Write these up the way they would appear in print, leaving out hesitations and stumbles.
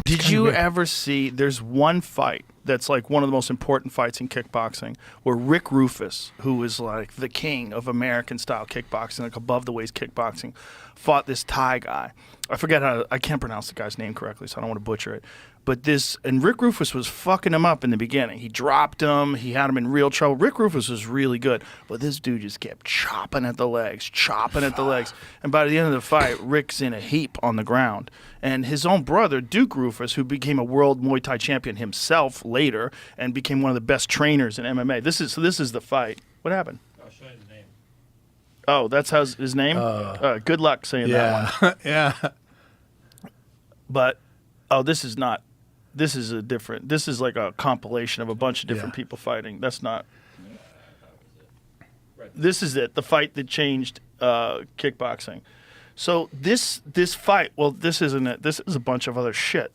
Did you ever see, there's one fight that's like one of the most important fights in kickboxing where Rick Rufus, who is like the king of American style kickboxing, like above the waist kickboxing, fought this Thai guy. I can't pronounce the guy's name correctly, so I don't want to butcher it. But and Rick Rufus was fucking him up in the beginning. He dropped him. He had him in real trouble. Rick Rufus was really good, but this dude just kept chopping at the legs. And by the end of the fight, Rick's in a heap on the ground. And his own brother, Duke Rufus, who became a world Muay Thai champion himself later and became one of the best trainers in MMA. This is the fight. What happened? I'll show you the name. Oh, that's his name? Good luck saying that one. Yeah. But, this is not. This is like a compilation of a bunch of different people fighting. That's not. This is it. The fight that changed kickboxing. So this fight. Well, this isn't it. This is a bunch of other shit.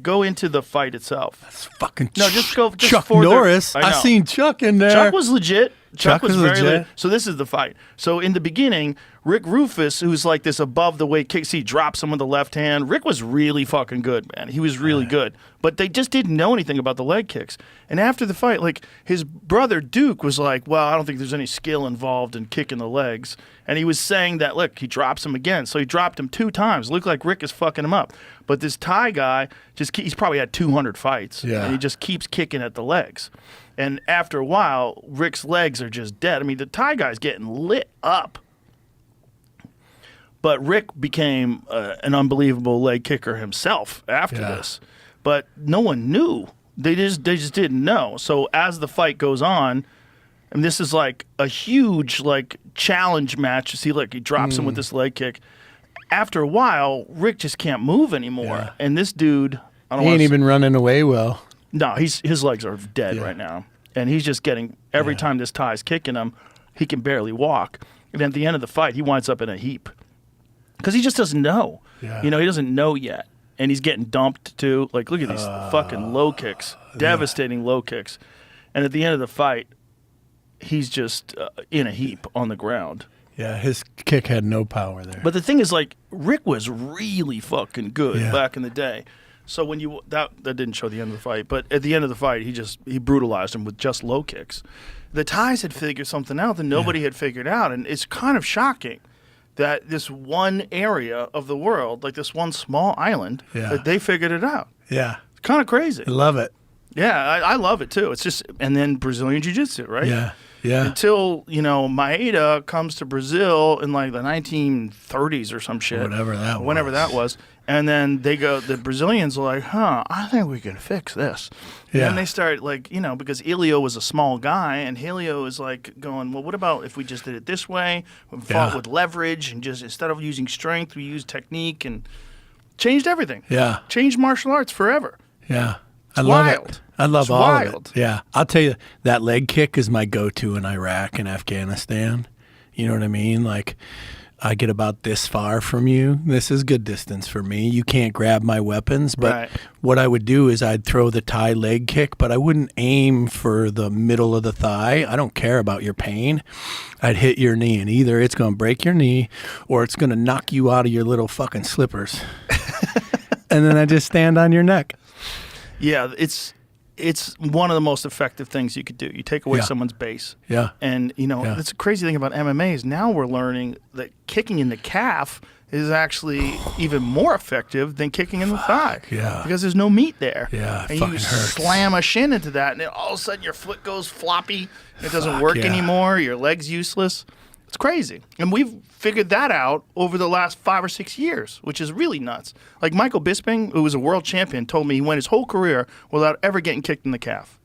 Go into the fight itself. That's fucking. No, just go. Just Chuck Norris. I seen Chuck in there. Chuck was legit. Chuck was very legit. legit. So this is the fight. So in the beginning, Rick Rufus, who's like this above the weight kick, he drops him with the left hand. Rick was really fucking good, man. He was really good. But they just didn't know anything about the leg kicks. And after the fight, like his brother Duke was like, well, I don't think there's any skill involved in kicking the legs. And he was saying that, look, he drops him again. So he dropped him 2 times. Looked like Rick is fucking him up. But this Thai guy, he's probably had 200 fights. Yeah. And he just keeps kicking at the legs. And after a while, Rick's legs are just dead. I mean, the Thai guy's getting lit up. But Rick became an unbelievable leg kicker himself after this. But no one knew. They just didn't know. So as the fight goes on, and this is like a huge like challenge match. You see, like he drops him with this leg kick. After a while, Rick just can't move anymore. Yeah. And this dude, he ain't even running away well. No, his legs are dead right now. And he's just getting, every time this Thai's kicking him, he can barely walk. And at the end of the fight, he winds up in a heap. Because he just doesn't know. Yeah. You know, he doesn't know yet. And he's getting dumped too. Like, look at these fucking low kicks. Devastating low kicks. And at the end of the fight, he's just in a heap on the ground. Yeah, his kick had no power there. But the thing is, like, Rick was really fucking good back in the day. So when that didn't show the end of the fight, but at the end of the fight, he brutalized him with just low kicks. The Thais had figured something out that nobody had figured out, and it's kind of shocking that this one area of the world, like this one small island, that they figured it out. Yeah, it's kind of crazy. I love it. Yeah, I love it too. It's just, and then Brazilian Jiu-Jitsu, right? Yeah. Yeah. Until, Maeda comes to Brazil in like the 1930s or some shit. Whenever that was. And then the Brazilians are like, I think we can fix this. And then they start like, because Helio was a small guy and Helio is like going, well, what about if we just did it this way? We fought with leverage and just instead of using strength, we used technique and changed everything. Yeah. Changed martial arts forever. Yeah. I love it. I love all of it. Yeah. I'll tell you, that leg kick is my go-to in Iraq and Afghanistan. You know what I mean? Like, I get about this far from you. This is good distance for me. You can't grab my weapons. But what I would do is I'd throw the Thai leg kick, but I wouldn't aim for the middle of the thigh. I don't care about your pain. I'd hit your knee, and either it's going to break your knee or it's going to knock you out of your little fucking slippers. And then I just stand on your neck. Yeah, it's one of the most effective things you could do. You take away someone's base. Yeah. And, that's a crazy thing about MMA is now we're learning that kicking in the calf is actually even more effective than kicking in the thigh. Yeah. Because there's no meat there. Yeah, and you slam a shin into that, and then all of a sudden your foot goes floppy. It doesn't work anymore. Your leg's useless. It's crazy. And we've figured that out over the last 5 or 6 years, which is really nuts. Like Michael Bisping, who was a world champion, told me he went his whole career without ever getting kicked in the calf.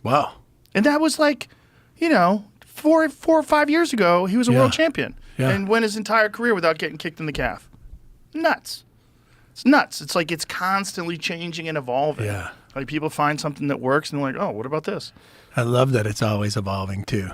Wow. And that was like, 4 or 5 years ago, he was a world champion. Yeah. And went his entire career without getting kicked in the calf. Nuts. It's nuts. It's like it's constantly changing and evolving. Yeah. Like people find something that works and they're like, oh, what about this? I love that it's always evolving too.